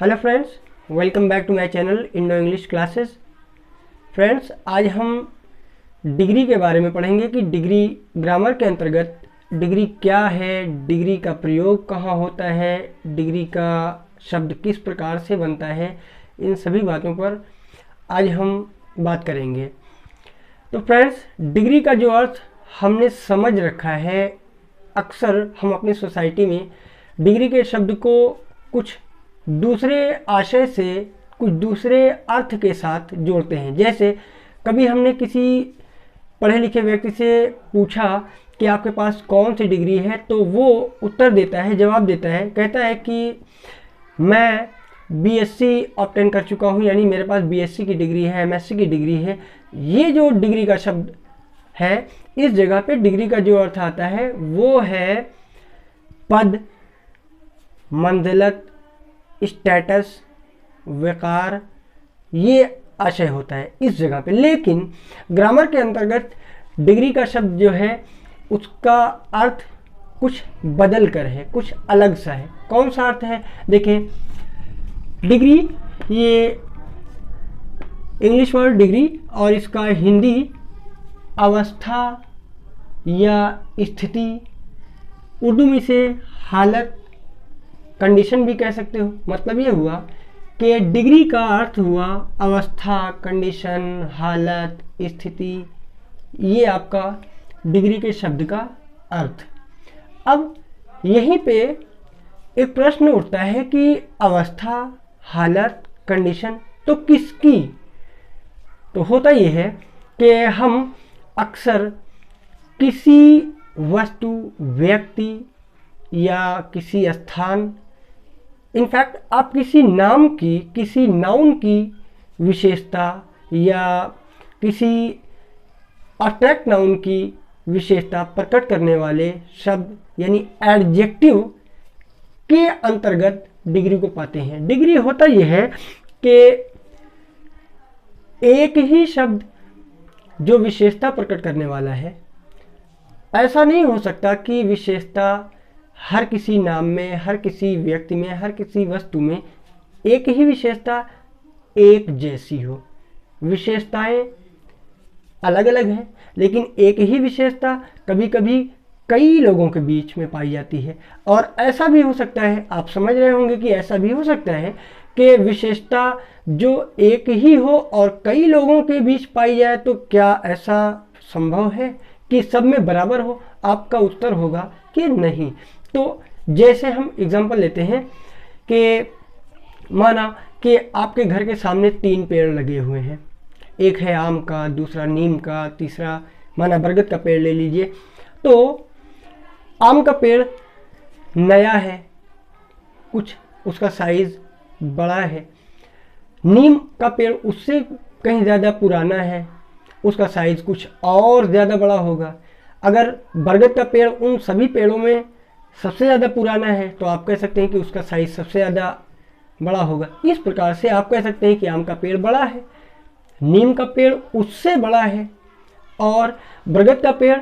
Hello friends, welcome back to my channel Indo English classes. Friends, आज हम degree के बारे में पढ़ेंगे कि डिग्री ग्रामर के अंतर्गत डिग्री क्या है, डिग्री का प्रयोग कहाँ होता है, डिग्री का शब्द किस प्रकार से बनता है। इन सभी बातों पर आज हम बात करेंगे। तो फ्रेंड्स, डिग्री का जो अर्थ हमने समझ रखा है, अक्सर हम अपनी सोसाइटी में डिग्री के शब्द को कुछ दूसरे आशय से, कुछ दूसरे अर्थ के साथ जोड़ते हैं। जैसे कभी हमने किसी पढ़े लिखे व्यक्ति से पूछा कि आपके पास कौन सी डिग्री है, तो वो उत्तर देता है, जवाब देता है, कहता है कि मैं बीएससी ऑब्टेन कर चुका हूँ, यानी मेरे पास बीएससी की डिग्री है, एमएससी की डिग्री है। ये जो डिग्री का शब्द है, इस जगह पे डिग्री का जो अर्थ आता है वो है पद, मंजिलत, स्टेटस, वकार, ये आशय होता है इस जगह पे। लेकिन ग्रामर के अंतर्गत डिग्री का शब्द जो है उसका अर्थ कुछ बदल कर है, कुछ अलग सा है। कौन सा अर्थ है? देखें, डिग्री, ये इंग्लिश वर्ड डिग्री और इसका हिंदी अवस्था या स्थिति, उर्दू में इसे हालत, कंडीशन भी कह सकते हो। मतलब ये हुआ कि डिग्री का अर्थ हुआ अवस्था, कंडीशन, हालत, स्थिति। ये आपका डिग्री के शब्द का अर्थ। अब यहीं पे एक प्रश्न उठता है कि अवस्था, हालत, कंडीशन तो किसकी? तो होता यह है कि हम अक्सर किसी वस्तु, व्यक्ति या किसी स्थान, इनफैक्ट आप किसी नाम की, किसी नाउन की विशेषता या किसी अब्स्ट्रैक्ट नाउन की विशेषता प्रकट करने वाले शब्द यानी एडजेक्टिव के अंतर्गत डिग्री को पाते हैं। डिग्री होता यह है कि एक ही शब्द जो विशेषता प्रकट करने वाला है, ऐसा नहीं हो सकता कि विशेषता हर किसी नाम में, हर किसी व्यक्ति में, हर किसी वस्तु में एक ही विशेषता एक जैसी हो। विशेषताएं अलग अलग हैं, लेकिन एक ही विशेषता कभी कभी कई लोगों के बीच में पाई जाती है। और ऐसा भी हो सकता है, आप समझ रहे होंगे कि ऐसा भी हो सकता है कि विशेषता जो एक ही हो और कई लोगों के बीच पाई जाए। तो क्या ऐसा संभव है कि सब में बराबर हो? आपका उत्तर होगा कि नहीं। तो जैसे हम एग्जांपल लेते हैं कि माना कि आपके घर के सामने 3 पेड़ लगे हुए हैं। एक है आम का, दूसरा नीम का, तीसरा माना बरगद का पेड़ ले लीजिए। तो आम का पेड़ नया है, कुछ उसका साइज बड़ा है। नीम का पेड़ उससे कहीं ज़्यादा पुराना है, उसका साइज कुछ और ज़्यादा बड़ा होगा। अगर बरगद का पेड़ उन सभी पेड़ों में सबसे ज़्यादा पुराना है, तो आप कह सकते हैं कि उसका साइज सबसे ज़्यादा बड़ा होगा। इस प्रकार से आप कह सकते हैं कि आम का पेड़ बड़ा है, नीम का पेड़ उससे बड़ा है और बरगद का पेड़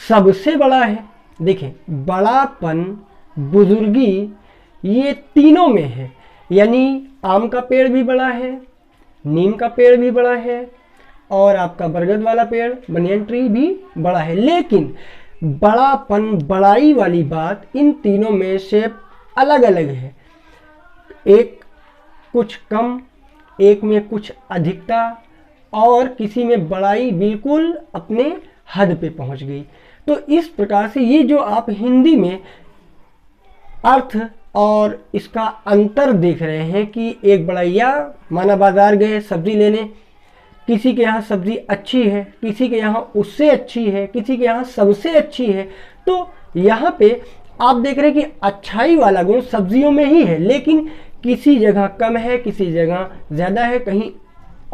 सबसे बड़ा है। देखें, बड़ापन, बुजुर्गी, ये तीनों में है। यानी आम का पेड़ भी बड़ा है, नीम का पेड़ भी बड़ा है और आपका बरगद वाला पेड़, बनियन ट्री, भी बड़ा है। लेकिन बड़ापन, बड़ाई वाली बात इन तीनों में से अलग अलग है। एक कुछ कम, एक में कुछ अधिकता और किसी में बड़ाई बिल्कुल अपने हद पे पहुंच गई। तो इस प्रकार से ये जो आप हिंदी में अर्थ और इसका अंतर देख रहे हैं कि एक बड़ाइया, माना बाजार गए सब्जी लेने, किसी के यहाँ सब्जी अच्छी है, किसी के यहाँ उससे अच्छी है, किसी के यहाँ सबसे अच्छी है। तो यहाँ पे आप देख रहे हैं कि अच्छाई वाला गुण सब्जियों में ही है, लेकिन किसी जगह कम है, किसी जगह ज़्यादा है, कहीं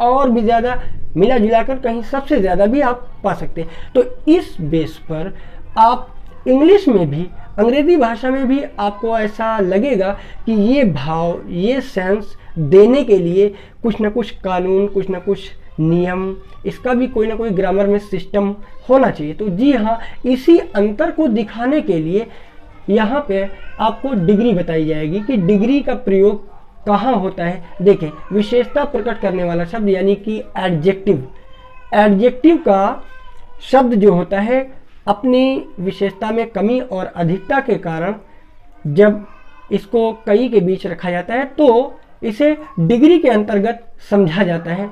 और भी ज़्यादा, मिला जुलाकर कहीं सबसे ज़्यादा भी आप पा सकते हैं। तो इस बेस पर आप इंग्लिश में भी, अंग्रेज़ी भाषा में भी आपको ऐसा लगेगा कि ये भाव, ये सेंस देने के लिए कुछ ना कुछ कानून, कुछ ना कुछ नियम, इसका भी कोई ना कोई ग्रामर में सिस्टम होना चाहिए। तो जी हाँ, इसी अंतर को दिखाने के लिए यहाँ पे आपको डिग्री बताई जाएगी कि डिग्री का प्रयोग कहाँ होता है? देखें, विशेषता प्रकट करने वाला शब्द यानी कि एडजेक्टिव, एडजेक्टिव का शब्द जो होता है अपनी विशेषता में कमी और अधिकता के कारण जब इसको कई के बीच रखा जाता है तो इसे डिग्री के अंतर्गत समझा जाता है।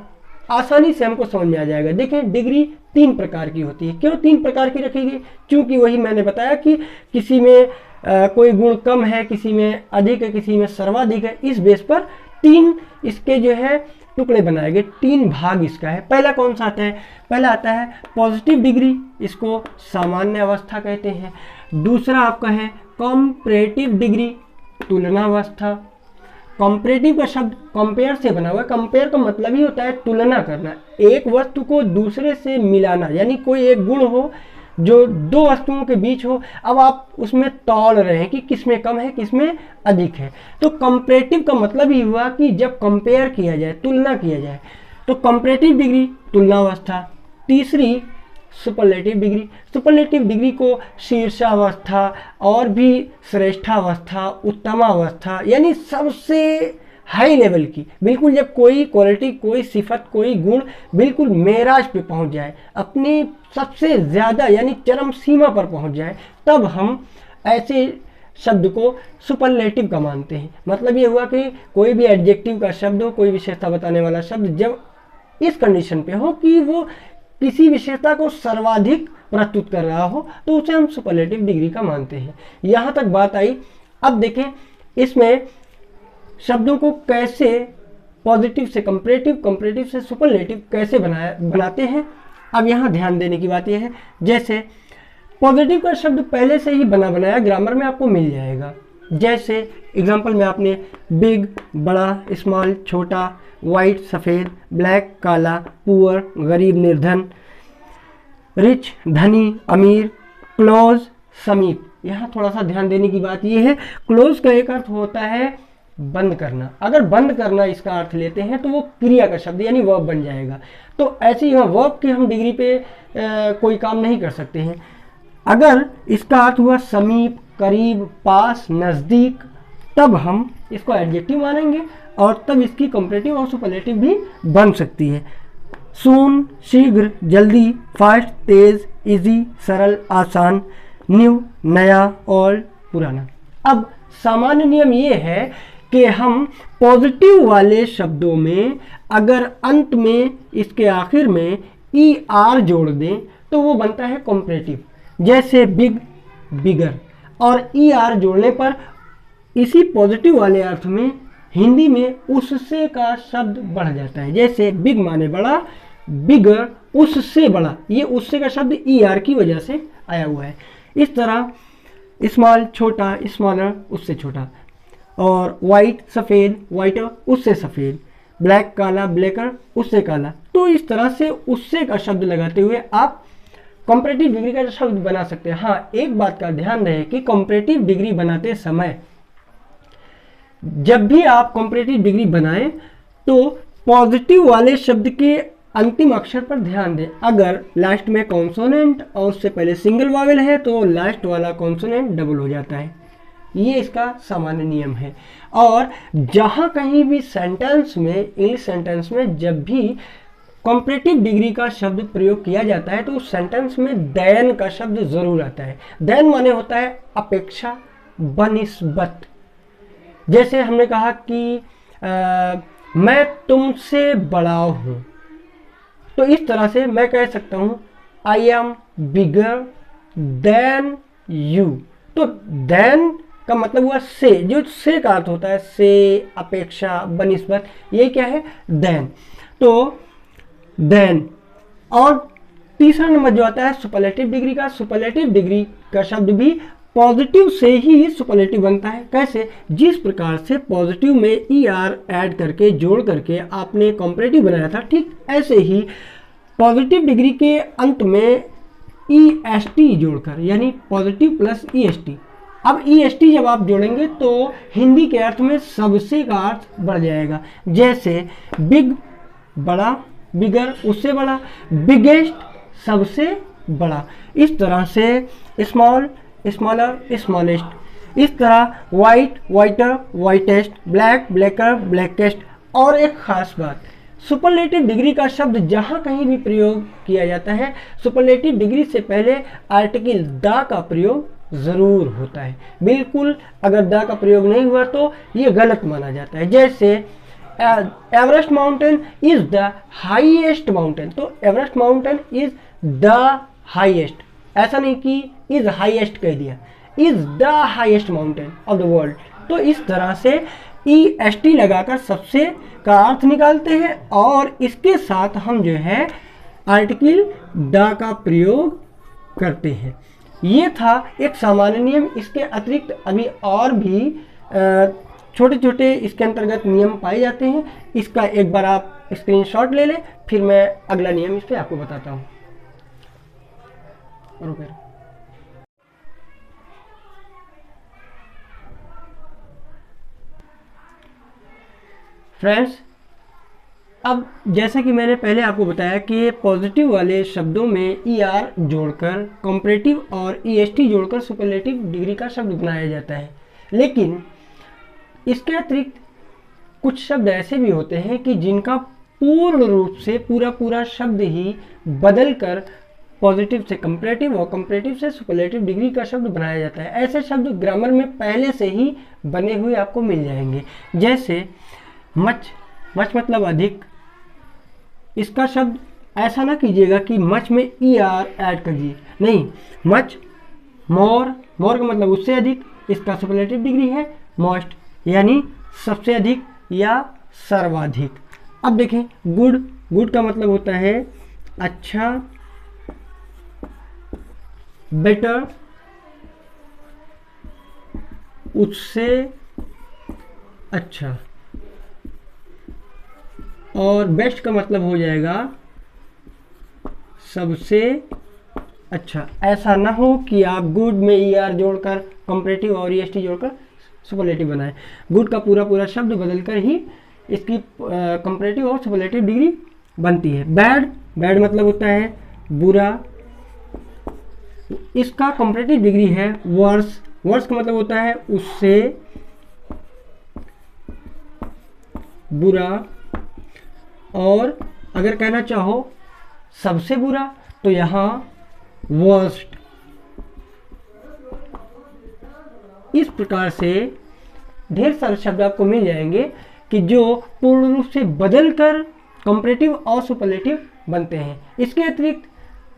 आसानी से हमको समझ में आ जाएगा। देखें, डिग्री 3 प्रकार की होती है। क्यों 3 प्रकार की रखी गई? क्योंकि वही मैंने बताया कि किसी में कोई गुण कम है, किसी में अधिक है, किसी में सर्वाधिक है। इस बेस पर 3 इसके जो है टुकड़े बनाए गए, 3 भाग इसका है। पहला कौन सा आता है? पहला आता है पॉजिटिव डिग्री, इसको सामान्य अवस्था कहते हैं। दूसरा आपका है कंपैरेटिव डिग्री, तुलनावस्था। कंपैरेटिव का शब्द कंपेयर से बना हुआ है। कंपेयर का मतलब ही होता है तुलना करना, एक वस्तु को दूसरे से मिलाना, यानी कोई एक गुण हो जो 2 वस्तुओं के बीच हो, अब आप उसमें तौल रहे हैं कि किसमें कम है किसमें अधिक है। तो कंपैरेटिव का मतलब ही हुआ कि जब कंपेयर किया जाए, तुलना किया जाए, तो कंपैरेटिव डिग्री तुलनावस्था। तीसरी सुपरलेटिव डिग्री, सुपरलेटिव डिग्री को शीर्षावस्था और भी श्रेष्ठावस्था, उत्तमावस्था, यानी सबसे हाई लेवल की, बिल्कुल जब कोई क्वालिटी, कोई सिफत, कोई गुण बिल्कुल मेराज पे पहुंच जाए, अपनी सबसे ज़्यादा यानी चरम सीमा पर पहुंच जाए, तब हम ऐसे शब्द को सुपरलेटिव का मानते हैं। मतलब ये हुआ कि कोई भी एडजेक्टिव का शब्द हो, कोई विशेषता बताने वाला शब्द जब इस कंडीशन पे हो कि वो किसी विशेषता को सर्वाधिक प्रस्तुत कर रहा हो, तो उसे हम सुपरलेटिव डिग्री का मानते हैं। यहाँ तक बात आई। अब देखें इसमें शब्दों को कैसे पॉजिटिव से कंपैरेटिव, कंपैरेटिव से सुपरलेटिव कैसे बनाते हैं। अब यहाँ ध्यान देने की बात यह है, जैसे पॉजिटिव का शब्द पहले से ही बना बनाया ग्रामर में आपको मिल जाएगा। जैसे एग्जाम्पल में आपने बिग बड़ा, स्मॉल छोटा, वाइट सफ़ेद, ब्लैक काला, पुअर गरीब निर्धन, रिच धनी अमीर, क्लोज समीप। यहाँ थोड़ा सा ध्यान देने की बात यह है, क्लोज का एक अर्थ होता है बंद करना। अगर बंद करना इसका अर्थ लेते हैं तो वो क्रिया का शब्द यानी वर्ब बन जाएगा। तो ऐसे ही वर्ब की हम डिग्री पे कोई काम नहीं कर सकते हैं। अगर इसका अर्थ हुआ समीप, करीब, पास, नज़दीक, तब हम इसको एडजेक्टिव मानेंगे और तब इसकी कंपैरेटिव और सुपरलेटिव भी बन सकती है। सून शीघ्र, जल्दी, फास्ट तेज, इजी सरल, आसान, न्यू नया, ओल्ड पुराना। अब सामान्य नियम ये है कि हम पॉजिटिव वाले शब्दों में अगर अंत में इसके आखिर में ई आर जोड़ दें तो वो बनता है कंपैरेटिव। जैसे बिग बिगर, और ई आर जोड़ने पर इसी पॉजिटिव वाले अर्थ में हिंदी में उससे का शब्द बढ़ जाता है। जैसे बिग माने बड़ा, बिगर उससे बड़ा, ये उससे का शब्द ई आर की वजह से आया हुआ है। इस तरह स्मॉल छोटा, स्मॉलर उससे छोटा, और वाइट सफ़ेद, वाइटर उससे सफ़ेद, ब्लैक काला, ब्लैकर उससे काला। तो इस तरह से उससे का शब्द लगाते हुए आप कंपैरेटिव डिग्री का शब्द बना सकते हैं। हाँ, एक बात का ध्यान रहे कि कंपैरेटिव डिग्री बनाते समय जब भी आप कंपैरेटिव डिग्री बनाएं तो पॉजिटिव वाले शब्द के अंतिम अक्षर पर ध्यान दें। अगर लास्ट में कॉन्सोनेंट और उससे पहले सिंगल वावेल है तो लास्ट वाला कॉन्सोनेंट डबल हो जाता है। ये इसका सामान्य नियम है। और जहाँ कहीं भी सेंटेंस में, इंग्लिश सेंटेंस में जब भी कंपैरेटिव डिग्री का शब्द प्रयोग किया जाता है तो उस सेंटेंस में देन का शब्द जरूर आता है। देन माने होता है अपेक्षा, बनिस्बत। जैसे हमने कहा कि मैं तुमसे बड़ा हूं, तो इस तरह से मैं कह सकता हूं I am bigger than you. तो देन का मतलब हुआ से, जो से का अर्थ होता है से, अपेक्षा, बनिस्बत, ये क्या है देन। तो देन। और तीसरा नंबर जो आता है सुपरलेटिव डिग्री का। सुपरलेटिव डिग्री का शब्द भी पॉजिटिव से ही सुपरलेटिव बनता है। कैसे? जिस प्रकार से पॉजिटिव में ई आर ऐड करके, जोड़ करके आपने कंपैरेटिव बनाया था, ठीक ऐसे ही पॉजिटिव डिग्री के अंत में ई एस टी जोड़कर, यानी positive plus E S T. अब ई एस टी जब आप जोड़ेंगे तो हिंदी के अर्थ में सबसे का अर्थ बढ़ जाएगा। जैसे बिग बड़ा, बिगर उससे बड़ा, बिगेस्ट सबसे बड़ा। इस तरह से स्मॉल, स्मॉलर, स्मॉलेस्ट। इस तरह white, whiter, whitest, black, blacker, blackest. और एक खास बात, सुपरलेटिव डिग्री का शब्द जहाँ कहीं भी प्रयोग किया जाता है, सुपरलेटिव डिग्री से पहले आर्टिकल द का प्रयोग ज़रूर होता है। बिल्कुल अगर द का प्रयोग नहीं हुआ तो ये गलत माना जाता है। जैसे Everest mountain is the highest mountain, तो Everest mountain is the highest, ऐसा नहीं कि इज हाईएस्ट कह दिया, is the highest mountain of the world. तो इस तरह से EST लगाकर सबसे का अर्थ निकालते हैं और इसके साथ हम जो है आर्टिकल द का प्रयोग करते हैं। ये था एक सामान्य नियम। इसके अतिरिक्त अभी और भी छोटे छोटे इसके अंतर्गत नियम पाए जाते हैं। इसका एक बार आप स्क्रीनशॉट ले लें, फिर मैं अगला नियम इस पर आपको बताता हूँ। फ्रेंड्स, अब जैसा कि मैंने पहले आपको बताया कि पॉजिटिव वाले शब्दों में ER जोड़कर कंपैरेटिव और EST जोड़कर सुपरलेटिव डिग्री का शब्द बनाया जाता है। लेकिन इसके अतिरिक्त कुछ शब्द ऐसे भी होते हैं कि जिनका पूर्ण रूप से पूरा शब्द ही बदलकर पॉजिटिव से कंपैरेटिव और कंपैरेटिव से सुपरलेटिव डिग्री का शब्द बनाया जाता है। ऐसे शब्द ग्रामर में पहले से ही बने हुए आपको मिल जाएंगे। जैसे मच, मच मतलब अधिक। इसका शब्द ऐसा ना कीजिएगा कि मच में ER ऐड करिए, नहीं, मच, मोर, मोर का मतलब उससे अधिक। इसका सुपरलेटिव डिग्री है मोस्ट, यानी सबसे अधिक या सर्वाधिक। अब देखें गुड, गुड का मतलब होता है अच्छा, बेटर, उससे अच्छा। और बेस्ट का मतलब हो जाएगा सबसे अच्छा। ऐसा ना हो कि आप गुड में ER जोड़कर कंपैरेटिव और EST जोड़कर सुपरलेटिव बनाएं। गुड का पूरा शब्द बदलकर ही इसकी कंपैरेटिव और सुपरलेटिव डिग्री बनती है। बैड, बैड मतलब होता है बुरा। इसका कंपैरेटिव डिग्री है वर्स, वर्स का मतलब होता है उससे बुरा। और अगर कहना चाहो सबसे बुरा तो यहाँ वर्स्ट। इस प्रकार से ढेर सारे शब्द आपको मिल जाएंगे कि जो पूर्ण रूप से बदलकर कंपैरेटिव और सुपरलेटिव बनते हैं। इसके अतिरिक्त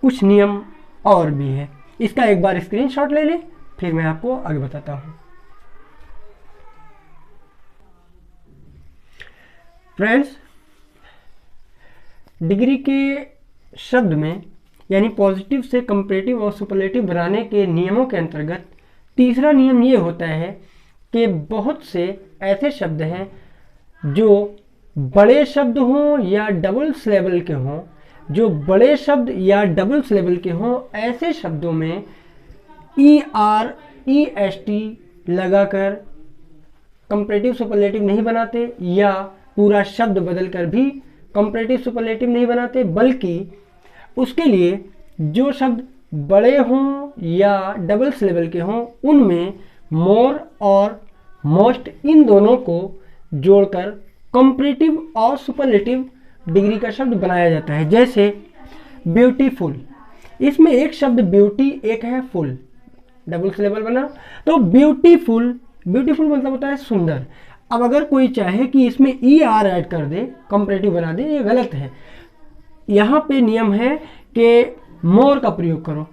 कुछ नियम और भी है। इसका एक बार स्क्रीनशॉट ले लें, फिर मैं आपको आगे बताता हूँ। फ्रेंड्स, डिग्री के शब्द में यानी पॉजिटिव से कंपैरेटिव और सुपरलेटिव बनाने के नियमों के अंतर्गत तीसरा नियम ये होता है कि बहुत से ऐसे शब्द हैं जो बड़े शब्द हों या डबल सिलेबल के हों, जो बड़े शब्द या डबल सिलेबल के हों, ऐसे शब्दों में ER EST लगाकर कंपैरेटिव सुपरलेटिव नहीं बनाते या पूरा शब्द बदलकर भी कंपैरेटिव सुपरलेटिव नहीं बनाते, बल्कि उसके लिए जो शब्द बड़े हों या डबल सिलेबल के हों उनमें मोर और मोस्ट इन दोनों को जोड़कर कंपैरेटिव और सुपरलेटिव डिग्री का शब्द बनाया जाता है। जैसे ब्यूटीफुल, इसमें एक शब्द ब्यूटी, एक है फुल, डबल सिलेबल बना तो ब्यूटीफुल। ब्यूटीफुल मतलब होता है सुंदर। अब अगर कोई चाहे कि इसमें ER ऐड कर दे, कंपैरेटिव बना दे, ये गलत है। यहाँ पे नियम है कि मोर का प्रयोग करो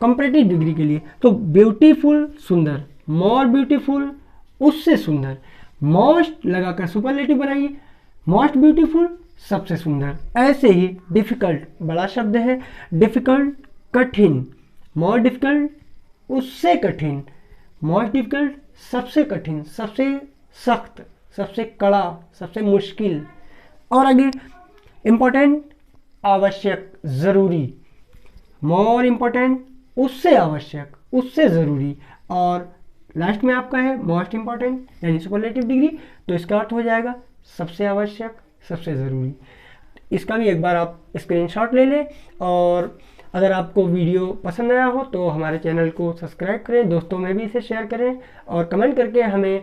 कंपैरेटिव डिग्री के लिए। तो ब्यूटीफुल सुंदर, मोर ब्यूटीफुल उससे सुंदर, मोस्ट लगाकर सुपरलेटिव बनाइए, मोस्ट ब्यूटीफुल सबसे सुंदर। ऐसे ही डिफिकल्ट बड़ा शब्द है, डिफिकल्ट कठिन, मोर डिफिकल्ट उससे कठिन, मोस्ट डिफिकल्ट सबसे कठिन, सबसे सख्त, सबसे कड़ा, सबसे मुश्किल। और आगे इम्पोर्टेंट आवश्यक ज़रूरी, मोर इम्पोर्टेंट उससे आवश्यक उससे ज़रूरी। और लास्ट में आपका है मोस्ट इम्पॉर्टेंट यानी सुपरलेटिव डिग्री, तो इसका अर्थ हो जाएगा सबसे आवश्यक सबसे ज़रूरी। इसका भी एक बार आप स्क्रीनशॉट ले लें और अगर आपको वीडियो पसंद आया हो तो हमारे चैनल को सब्सक्राइब करें, दोस्तों में भी इसे शेयर करें और कमेंट करके हमें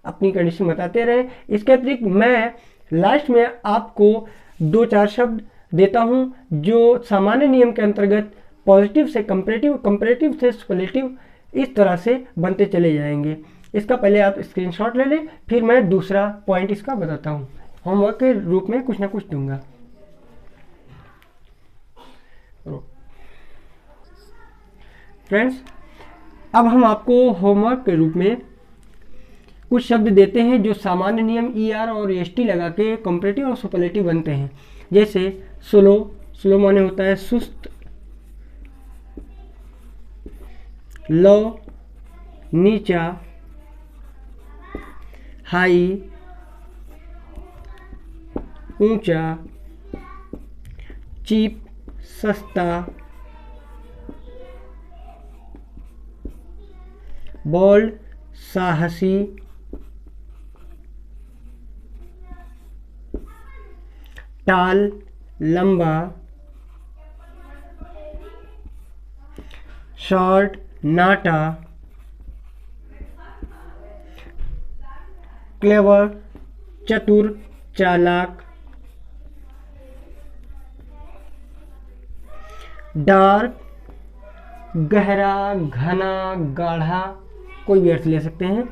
अपनी कंडीशन बताते रहें। इसके अतिरिक्त मैं लास्ट में आपको 2-4 शब्द देता हूं जो सामान्य नियम के अंतर्गत पॉजिटिव से कंपैरेटिव, कंपैरेटिव से सुपरलेटिव इस तरह से बनते चले जाएंगे। इसका पहले आप स्क्रीनशॉट ले लें, फिर मैं दूसरा पॉइंट इसका बताता हूँ। होमवर्क के रूप में कुछ ना कुछ दूंगा। फ्रेंड्स, अब हम आपको होमवर्क के रूप में कुछ शब्द देते हैं जो सामान्य नियम ER और ST लगा के कंपैरेटिव और सुपरलेटिव बनते हैं। जैसे स्लो, स्लो माने होता है सुस्त, लो नीचा, हाई ऊंचा, चीप सस्ता, बोल्ड साहसी, टाल लंबा, शॉर्ट नाटा, क्लेवर चतुर चालाक, डार्क गहरा घना गाढ़ा, कोई भी अर्थ ले सकते हैं,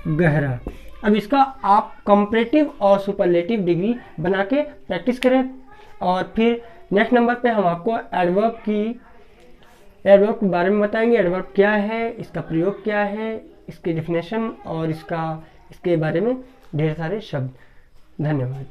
गहरा। अब इसका आप कंपैरेटिव और सुपरलेटिव डिग्री बना के प्रैक्टिस करें और फिर नेक्स्ट नंबर पे हम आपको एडवर्ब के बारे में बताएंगे। एडवर्ब क्या है, इसका प्रयोग क्या है, इसकी डेफिनेशन और इसके बारे में ढेर सारे शब्द। धन्यवाद।